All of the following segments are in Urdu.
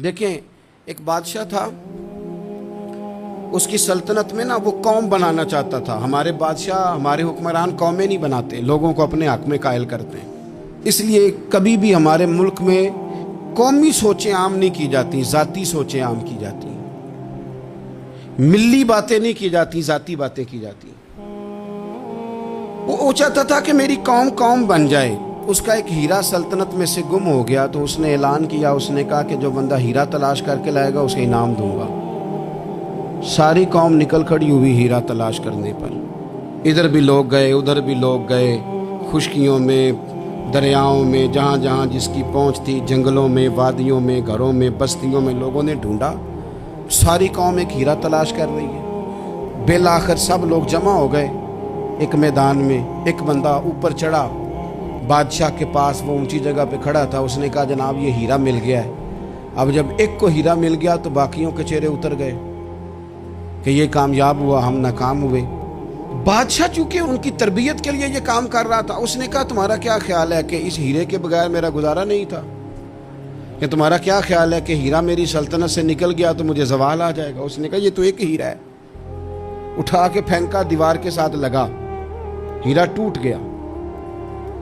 دیکھیں ایک بادشاہ تھا، اس کی سلطنت میں وہ قوم بنانا چاہتا تھا۔ ہمارے بادشاہ، ہمارے حکمران قومیں نہیں بناتے، لوگوں کو اپنے حق میں قائل کرتے ہیں۔ اس لیے کبھی بھی ہمارے ملک میں قومی سوچیں عام نہیں کی جاتی، ذاتی سوچیں عام کی جاتی ہیں۔ ملی باتیں نہیں کی جاتی، ذاتی باتیں کی جاتی ہیں۔ وہ چاہتا تھا کہ میری قوم بن جائے۔ اس کا ایک ہیرا سلطنت میں سے گم ہو گیا تو اس نے اعلان کیا، اس نے کہا کہ جو بندہ ہیرا تلاش کر کے لائے گا اسے انعام دوں گا۔ ساری قوم نکل کھڑی ہوئی ہیرا تلاش کرنے پر۔ ادھر بھی لوگ گئے، ادھر بھی لوگ گئے، خشکیوں میں، دریاؤں میں، جہاں جہاں جس کی پہنچ تھی، جنگلوں میں، وادیوں میں، گھروں میں، بستیوں میں لوگوں نے ڈھونڈا۔ ساری قوم ایک ہیرا تلاش کر رہی ہے۔ بالآخر سب لوگ جمع ہو گئے ایک میدان میں۔ ایک بندہ اوپر چڑھا بادشاہ کے پاس، وہ اونچی جگہ پہ کھڑا تھا۔ اس نے کہا جناب یہ ہیرا مل گیا ہے۔ اب جب ایک کو ہیرا مل گیا تو باقیوں کے چہرے اتر گئے کہ یہ کامیاب ہوا، ہم ناکام ہوئے۔ بادشاہ چونکہ ان کی تربیت کے لیے یہ کام کر رہا تھا، اس نے کہا تمہارا کیا خیال ہے کہ اس ہیرے کے بغیر میرا گزارا نہیں تھا؟ کہ تمہارا کیا خیال ہے کہ ہیرا میری سلطنت سے نکل گیا تو مجھے زوال آ جائے گا؟ اس نے کہا یہ تو ایک ہیرا ہے۔ اٹھا کے پھینکا، دیوار کے ساتھ لگا، ہیرا ٹوٹ گیا۔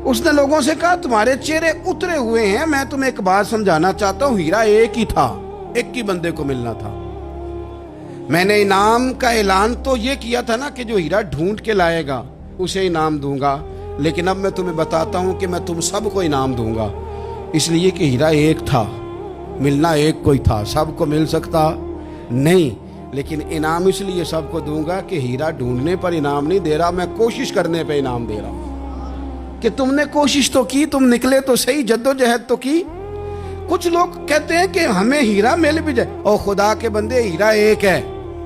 اس نے لوگوں سے کہا تمہارے چہرے اترے ہوئے ہیں، میں تمہیں ایک بات سمجھانا چاہتا ہوں، ہیرا ایک ہی تھا، ایک ہی بندے کو ملنا تھا۔ میں نے انعام کا اعلان تو یہ کیا تھا نا کہ جو ہیرا ڈھونڈ کے لائے گا اسے انعام دوں گا، لیکن اب میں تمہیں بتاتا ہوں کہ میں تم سب کو انعام دوں گا، اس لیے کہ ہیرا ایک تھا، ملنا ایک کو ہی تھا، سب کو مل سکتا نہیں، لیکن انعام اس لیے سب کو دوں گا کہ ہیرا ڈھونڈنے پر انعام نہیں دے رہا، میں کوشش کرنے پہ انعام دے رہا ہوں کہ تم نے کوشش تو کی، تم نکلے تو صحیح، جدوجہد تو کی۔ کچھ لوگ کہتے ہیں کہ ہمیں ہیرا مل بھی جائے، اور خدا کے بندے ہیرا ایک ہے،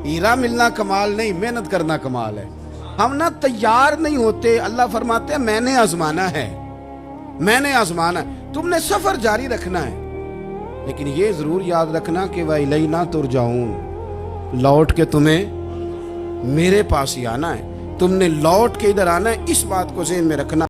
ہیرا ملنا کمال نہیں، محنت کرنا کمال ہے۔ ہم تیار نہیں ہوتے۔ اللہ فرماتے ہیں میں نے آزمانا ہے، میں نے آزمانا ہے، تم نے سفر جاری رکھنا ہے، لیکن یہ ضرور یاد رکھنا کہ وَإِلَيْنَا تُرْجَعُونَ، لوٹ کے تمہیں میرے پاس ہی آنا ہے، تم نے لوٹ کے ادھر آنا ہے، اس بات کو ذہن میں رکھنا۔